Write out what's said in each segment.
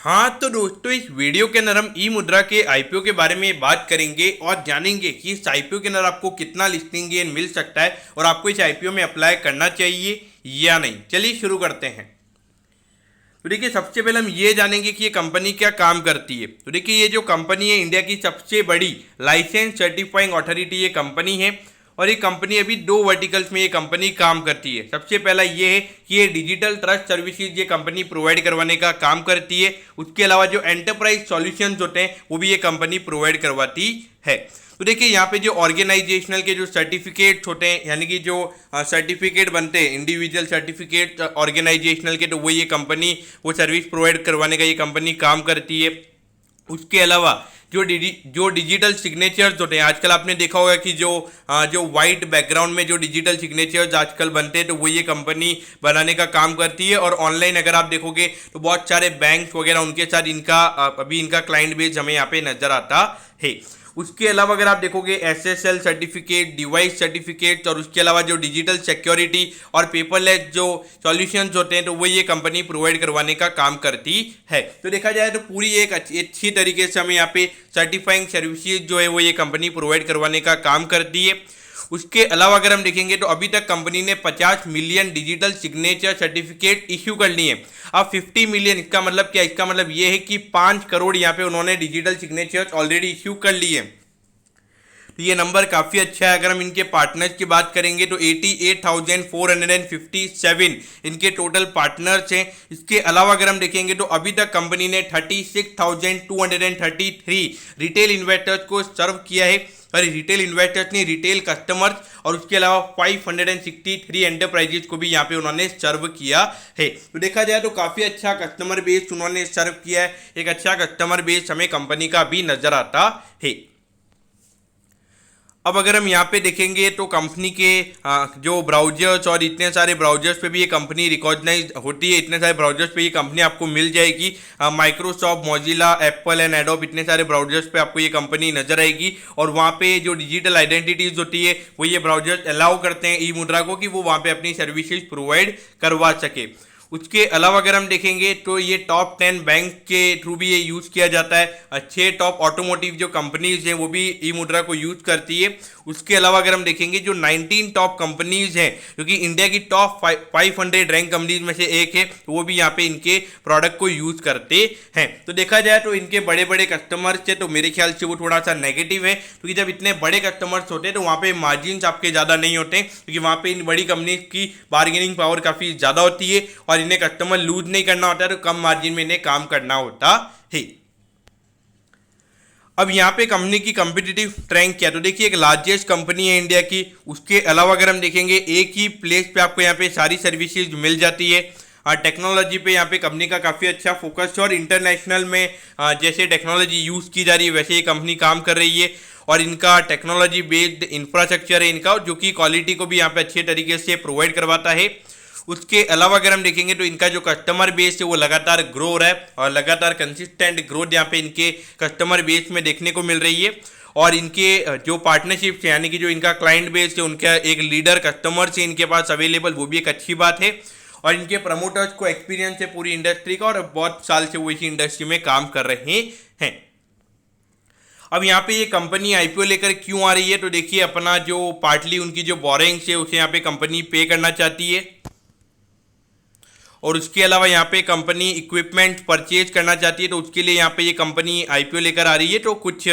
हाँ तो दोस्तों, इस वीडियो के अंदर हम ई मुद्रा के आईपीओ के बारे में बात करेंगे और जानेंगे कि इस आईपीओ के अंदर आपको कितना लिस्टिंग गेन मिल सकता है और आपको इस आईपीओ में अप्लाई करना चाहिए या नहीं। चलिए शुरू करते हैं। तो देखिए, सबसे पहले हम ये जानेंगे कि ये कंपनी क्या काम करती है। तो देखिए, ये जो कंपनी है इंडिया की सबसे बड़ी लाइसेंस सर्टिफाइंग अथॉरिटी ये कंपनी है और ये कंपनी अभी दो वर्टिकल्स में ये कंपनी काम करती है। सबसे पहला ये है कि ये डिजिटल ट्रस्ट सर्विसेज ये कंपनी प्रोवाइड करवाने का काम करती है। उसके अलावा जो एंटरप्राइज सॉल्यूशंस होते हैं वो भी ये कंपनी प्रोवाइड करवाती है। तो देखिए, यहाँ पे जो ऑर्गेनाइजेशनल के जो सर्टिफिकेट्स होते हैं, यानी कि जो सर्टिफिकेट बनते हैं इंडिविजुअल सर्टिफिकेट ऑर्गेनाइजेशनल के, तो वो ये कंपनी वो सर्विस प्रोवाइड करवाने का ये कंपनी काम करती है। उसके अलावा जो डिजिटल सिग्नेचर्स होते हैं, आजकल आपने देखा होगा कि जो वाइट बैकग्राउंड में जो डिजिटल सिग्नेचर्स आजकल बनते हैं, तो वो ये कंपनी बनाने का काम करती है। और ऑनलाइन अगर आप देखोगे तो बहुत सारे बैंक वगैरह उनके साथ अभी इनका क्लाइंट बेस हमें यहाँ पे नजर आता है। उसके अलावा अगर आप देखोगे एसएसएल सर्टिफिकेट, डिवाइस सर्टिफिकेट और उसके अलावा जो डिजिटल सिक्योरिटी और पेपरलेस जो सॉल्यूशंस होते हैं, तो वो ये कंपनी प्रोवाइड करवाने का काम करती है। तो देखा जाए तो पूरी एक अच्छी तरीके से हमें यहाँ पे सर्टिफाइंग सर्विसेज जो है वो ये कंपनी प्रोवाइड करवाने का काम करती है। उसके अलावा अगर हम देखेंगे तो अभी तक कंपनी ने 50 million digital signature certificate issue कर लिए हैं। अब 50 मिलियन, इसका मतलब क्या? इसका मतलब ये है कि 5 करोड़ यहाँ पे उन्होंने डिजिटल सिग्नेचर्स ऑलरेडी इश्यू कर लिए। तो ये नंबर काफ़ी अच्छा है। अगर हम इनके पार्टनर्स की बात करेंगे तो 88,457 इनके टोटल पार्टनर्स हैं। इसके अलावा अगर हम देखेंगे तो अभी तक कंपनी ने 36,233 रिटेल इन्वेस्टर्स को सर्व किया है। और रिटेल इन्वेस्टर्स ने रिटेल कस्टमर्स और उसके अलावा 563 एंटरप्राइजेस को भी यहाँ पे उन्होंने सर्व किया है। तो देखा जाए तो काफ़ी अच्छा कस्टमर बेस उन्होंने सर्व किया है। एक अच्छा कस्टमर बेस हमें कंपनी का भी नजर आता है। अब अगर हम यहाँ पे देखेंगे तो कंपनी के जो ब्राउजर्स और इतने सारे ब्राउजर्स पे भी ये कंपनी रिकॉग्नाइज होती है। इतने सारे ब्राउजर्स पे ये कंपनी आपको मिल जाएगी। Microsoft, Mozilla, Apple and adobe, इतने सारे ब्राउजर्स पे आपको ये कंपनी नजर आएगी। और वहाँ पे जो डिजिटल आइडेंटिटीज होती है वो ये ब्राउजर्स अलाउ करते हैं ई मुद्रा को कि वो वहाँ पे अपनी सर्विसेज प्रोवाइड करवा सके। उसके अलावा अगर हम देखेंगे तो ये टॉप 10 बैंक के थ्रू भी ये यूज़ किया जाता है। 6 टॉप ऑटोमोटिव जो कंपनीज हैं वो भी ई मुद्रा को यूज़ करती है। उसके अलावा अगर हम देखेंगे जो 19 टॉप कंपनीज हैं, क्योंकि इंडिया की टॉप 500 रैंक कंपनीज में से एक है, तो वो भी यहाँ पे इनके प्रोडक्ट को यूज़ करते हैं। तो देखा जाए तो इनके बड़े बड़े कस्टमर्स है, तो मेरे ख्याल से वो थोड़ा सा नेगेटिव है, क्योंकि जब इतने बड़े कस्टमर्स होते हैं तो वहाँ पे मार्जिन आपके ज़्यादा नहीं होते, क्योंकि वहाँ पे इन बड़ी कंपनीज की बार्गेनिंग पावर काफ़ी ज़्यादा होती है और इन्हें कस्टमर लूज नहीं करना होता है, तो कम मार्जिन में इन्हें काम करना होता है। अब यहाँ पे कंपनी की कम्पिटिटिव रैंक क्या? तो देखिए, एक लार्जेस्ट कंपनी है इंडिया की। उसके अलावा अगर हम देखेंगे एक ही प्लेस पे आपको यहाँ पे सारी सर्विसेज मिल जाती है। टेक्नोलॉजी पे यहाँ पे कंपनी का काफ़ी अच्छा फोकस है और इंटरनेशनल में जैसे टेक्नोलॉजी यूज़ की जा रही है वैसे ये कंपनी काम कर रही है। और इनका टेक्नोलॉजी बेस्ड इंफ्रास्ट्रक्चर है इनका, जो कि क्वालिटी को भी यहाँ पे अच्छे तरीके से प्रोवाइड करवाता है। उसके अलावा अगर हम देखेंगे तो इनका जो कस्टमर बेस है वो लगातार ग्रो हो रहा है और लगातार कंसिस्टेंट ग्रोथ यहाँ पे इनके कस्टमर बेस में देखने को मिल रही है। और इनके जो पार्टनरशिप्स यानी कि जो इनका क्लाइंट बेस है, उनका एक लीडर कस्टमर्स है इनके पास अवेलेबल, वो भी एक अच्छी बात है। और इनके प्रमोटर्स को एक्सपीरियंस है पूरी इंडस्ट्री का और बहुत साल से वो इसी इंडस्ट्री में काम कर रहे हैं। अब यहाँ पे ये कंपनी आईपीओ लेकर क्यों आ रही है? तो देखिए, अपना जो पार्टली उनकी जो बोरिंग्स है उसे यहाँ पे कंपनी पे करना चाहती है। और उसके अलावा यहाँ पे कंपनी इक्विपमेंट परचेज करना चाहती है, तो उसके लिए यहाँ पे ये कंपनी आईपीओ लेकर आ रही है। तो कुछ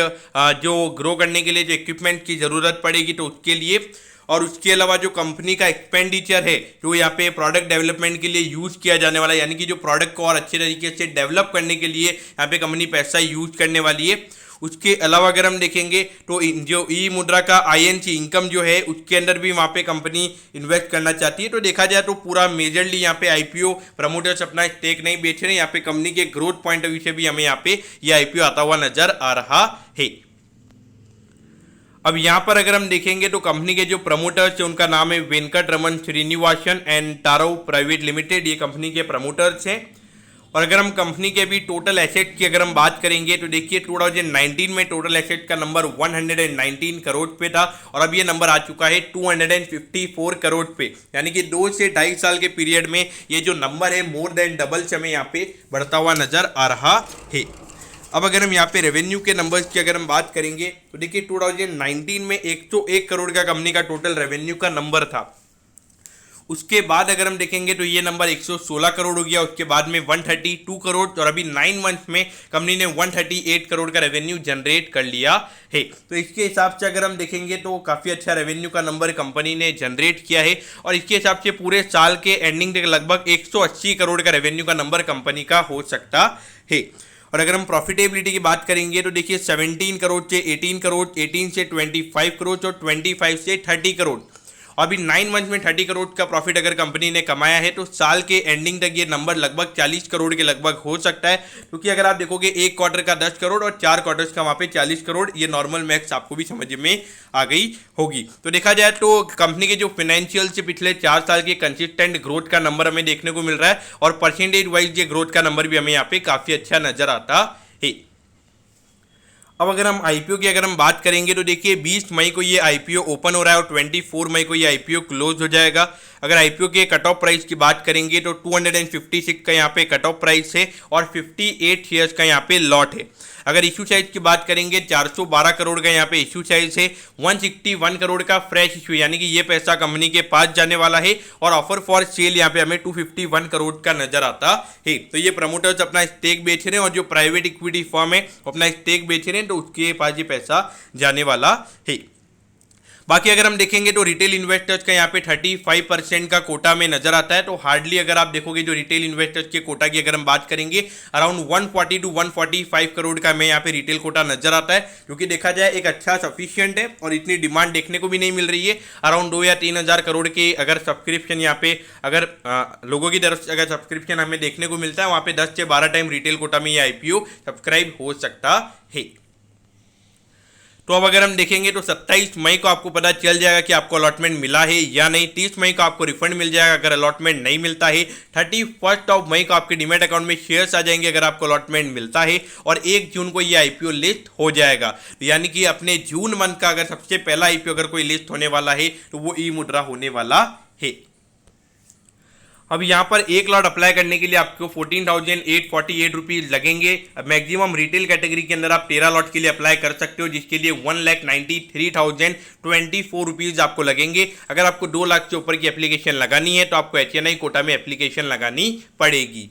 जो ग्रो करने के लिए जो इक्विपमेंट की ज़रूरत पड़ेगी तो उसके लिए। और उसके अलावा जो कंपनी का एक्सपेंडिचर है जो यहाँ पे प्रोडक्ट डेवलपमेंट के लिए यूज़ किया जाने वाला है, यानी कि जो प्रोडक्ट को और अच्छे तरीके से डेवलप करने के लिए यहाँ पे कंपनी पैसा यूज करने वाली है। उसके अलावा अगर हम देखेंगे तो जो ई मुद्रा का आईएनसी इनकम जो है उसके अंदर भी वहाँ पे कंपनी इन्वेस्ट करना चाहती है। तो देखा जाए तो पूरा मेजरली यहाँ पे आईपीओ प्रमोटर्स अपना स्टेक नहीं बेच रहे हैं, यहाँ पे कंपनी के ग्रोथ पॉइंट ऑफ व्यू से भी हमें यहाँ पे ये आईपीओ आता हुआ नजर आ रहा है। अब यहाँ पर अगर हम देखेंगे तो कंपनी के जो प्रमोटर्स है उनका नाम है Venkat Raman Srinivasan and Taro private limited, ये कंपनी के प्रमोटर्स हैं। और अगर हम कंपनी के भी टोटल एसेट की अगर हम बात करेंगे तो देखिए 2019 में टोटल एसेट का नंबर 119 करोड़ पे था और अब ये नंबर आ चुका है 254 करोड़ पे, यानी कि 2 से 2.5 साल के पीरियड में ये जो नंबर है मोर देन डबल से हमें यहाँ पे बढ़ता हुआ नजर आ रहा है। अब अगर हम यहाँ पे रेवेन्यू के नंबर्स की अगर हम बात करेंगे तो देखिए 2019 में 101 करोड़ का कंपनी का टोटल रेवेन्यू का नंबर था। उसके बाद अगर हम देखेंगे तो ये नंबर 116 करोड़ हो गया, उसके बाद में 132 करोड़ और अभी 9 मंथ में कंपनी ने 138 करोड़ का रेवेन्यू जनरेट कर लिया है। तो इसके हिसाब से अगर हम देखेंगे तो काफ़ी अच्छा रेवेन्यू का नंबर कंपनी ने जनरेट किया है और इसके हिसाब से पूरे साल के एंडिंग तक लगभग 180 करोड़ का रेवेन्यू का नंबर कंपनी का हो सकता है। और अगर हम प्रॉफिटेबिलिटी की बात करेंगे तो देखिए 17 करोड़ से 18 करोड़, 18 से 25 करोड़ और 25 से 30 करोड़। अभी 9 मंथ में 30 करोड़ का प्रॉफिट अगर कंपनी ने कमाया है तो साल के एंडिंग तक ये नंबर लगभग 40 करोड़ के लगभग हो सकता है, क्योंकि अगर आप देखोगे एक क्वार्टर का 10 करोड़ और 4 क्वार्टर्स का वहाँ पे 40 करोड़, ये नॉर्मल मैक्स आपको भी समझ में आ गई होगी। तो देखा जाए तो कंपनी के जो फाइनेंशियल से पिछले 4 साल के कंसिस्टेंट ग्रोथ का नंबर हमें देखने को मिल रहा है और परसेंटेज वाइज ये ग्रोथ का नंबर भी हमें यहाँ पे काफ़ी अच्छा नजर आता है। अब अगर हम आईपीओ की अगर हम बात करेंगे तो देखिए 20 मई को ये आईपीओ ओपन हो रहा है और 24 मई को ये आईपीओ क्लोज हो जाएगा। अगर आईपीओ के कट ऑफ प्राइस की बात करेंगे तो 256 का यहाँ पे कट ऑफ प्राइस है और 58 शेयर्स का यहाँ पे लॉट है। अगर इशू साइज की बात करेंगे 412 करोड़ का यहाँ पे इशू साइज है, 161 करोड़ का फ्रेश इशू, यानी कि ये पैसा कंपनी के पास जाने वाला है और ऑफर फॉर सेल यहाँ पे हमें 251 करोड़ का नजर आता है। तो ये प्रमोटर्स अपना स्टेक बेच रहे हैं और जो प्राइवेट इक्विटी फर्म है अपना स्टेक बेच रहे हैं, तो उसके पास ये पैसा जाने वाला है। बाकी अगर हम देखेंगे तो रिटेल इन्वेस्टर्स का यहाँ पे 35% का कोटा में नजर आता है। तो हार्डली अगर आप देखोगे जो रिटेल इन्वेस्टर्स के कोटा की अगर हम बात करेंगे अराउंड 140 टू 145 करोड़ का हमें यहाँ पे रिटेल कोटा नजर आता है, क्योंकि देखा जाए एक अच्छा सफिशियंट है और इतनी डिमांड देखने को भी नहीं मिल रही है। अराउंड 2 या 3 हज़ार करोड़ के अगर सब्सक्रिप्शन यहाँ पे अगर लोगों की तरफ से अगर सब्सक्रिप्शन हमें देखने को मिलता है, वहाँ पे 10 से 12 टाइम रिटेल कोटा में ये आईपीओ सब्सक्राइब हो सकता है। तो अब अगर हम देखेंगे तो 27 मई को आपको पता चल जाएगा कि आपको अलॉटमेंट मिला है या नहीं। 30 मई को आपको रिफंड मिल जाएगा अगर अलॉटमेंट नहीं मिलता है। 31 मई को आपके डीमैट अकाउंट में शेयर्स आ जाएंगे अगर आपको अलॉटमेंट मिलता है और 1 जून को ये आईपीओ लिस्ट हो जाएगा। तो यानी कि अपने जून मंथ का अगर सबसे पहला आईपीओ अगर कोई लिस्ट होने वाला है तो वो ई मुद्रा होने वाला है। अब यहाँ पर एक लॉट अप्लाई करने के लिए आपको 14,848 रुपीज़ लगेंगे। अब मैक्सिमम रिटेल कैटेगरी के अंदर आप 13 लॉट के लिए अप्लाई कर सकते हो, जिसके लिए 1,93,024 रुपीज़ आपको लगेंगे। अगर आपको 2 लाख से ऊपर की एप्लीकेशन लगानी है तो आपको HNI कोटा में एप्लीकेशन लगानी पड़ेगी।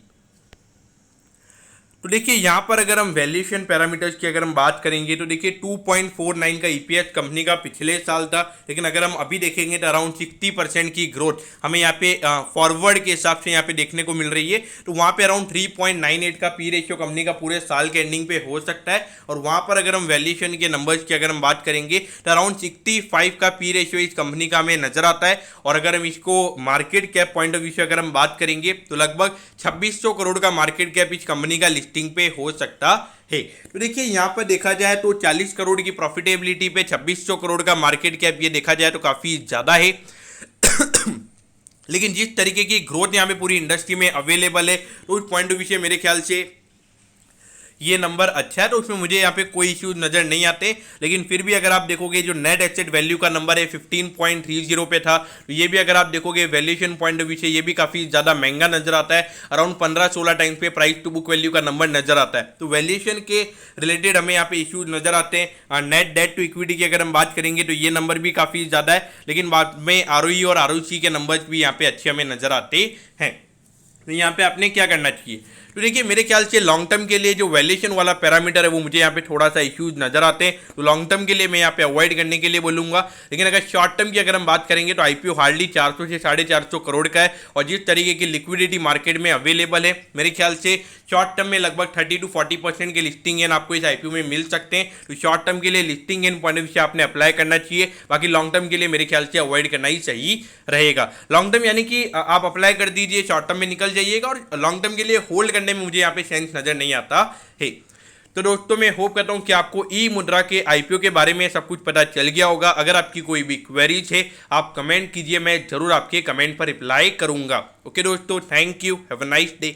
तो देखिए यहाँ पर अगर हम वैल्यूएशन पैरामीटर्स की अगर हम बात करेंगे तो देखिए 2.49 का ईपीएस कंपनी का पिछले साल था, लेकिन अगर हम अभी देखेंगे तो अराउंड 60% की ग्रोथ हमें यहाँ पे फॉरवर्ड के हिसाब से यहाँ पे देखने को मिल रही है। तो वहाँ पे अराउंड 3.98 का पी रेशियो कंपनी का पूरे साल के एंडिंग पे हो सकता है। और वहाँ पर अगर हम वैल्यूएशन के नंबर्स की अगर हम बात करेंगे तो अराउंड 65 का पी रेशियो इस कंपनी का हमें नजर आता है। और अगर हम इसको market cap point of view से अगर हम बात करेंगे तो लगभग 2600 करोड़ का मार्केट कैप इस कंपनी का लिस्टिंग पे हो सकता है। तो देखिए यहाँ पर देखा जाए तो 40 करोड़ की प्रॉफिटेबिलिटी पे 2600 करोड़ का मार्केट कैप, ये देखा जाए तो काफी ज्यादा है। लेकिन जिस तरीके की ग्रोथ यहाँ पे पूरी इंडस्ट्री में अवेलेबल है तो उस पॉइंट ऑफ व्यू से मेरे ख्याल से ये नंबर अच्छा है, तो उसमें मुझे यहाँ पे कोई इश्यू नजर नहीं आते। लेकिन फिर भी अगर आप देखोगे जो नेट एसेट वैल्यू का नंबर है 15.30 पे था, तो ये भी अगर आप देखोगे वैल्यूएशन पॉइंट ऑफ व्यू से ये भी काफी ज्यादा महंगा नजर आता है। अराउंड 15-16 टाइम्स पे प्राइस टू बुक वैल्यू का नंबर नजर आता है। तो वैल्यूएशन के रिलेटेड हमें यहाँ पे इशू नजर आते हैं। नेट डेट टू इक्विटी की अगर हम बात करेंगे तो ये नंबर भी काफी ज्यादा है, लेकिन बाद में ROE और ROC के नंबर भी यहाँ पे अच्छे हमें नजर आते हैं। तो यहाँ पे आपने क्या करना चाहिए, तो देखिए मेरे ख्याल से लॉन्ग टर्म के लिए जो वैल्यूएशन वाला पैरामीटर है वो मुझे यहाँ पे थोड़ा सा इश्यूज नजर आते हैं। तो लॉन्ग टर्म के लिए मैं यहाँ पे अवॉइड करने के लिए बोलूँगा। लेकिन अगर शॉर्ट टर्म की अगर हम बात करेंगे तो आईपीओ हार्डली 400 से 450 करोड़ का है और जिस तरीके की लिक्विडिटी मार्केट में अवेलेबल है मेरे ख्याल से शॉर्ट टर्म में लगभग 30 टू 40% के लिस्टिंग एन आपको इस आईपीओ में मिल सकते हैं। तो शॉर्ट टर्म के लिए listing an point of view से आपने अप्लाई करना चाहिए। बाकी लॉन्ग टर्म के लिए मेरे ख्याल से अवॉइड करना ही सही रहेगा। लॉन्ग टर्म यानी कि आप अप्लाई कर दीजिए, शॉर्ट टर्म में निकल जाइएगा, और लॉन्ग टर्म के लिए होल्ड करने में मुझे यहाँ पे सेंस नजर नहीं आता है। तो दोस्तों मैं होप करता हूं कि आपको ई मुद्रा के आईपीओ के बारे में सब कुछ पता चल गया होगा। अगर आपकी कोई भी क्वेरीज है आप कमेंट कीजिए, मैं जरूर आपके कमेंट पर रिप्लाई करूंगा। ओके दोस्तों, thank you, have a nice day.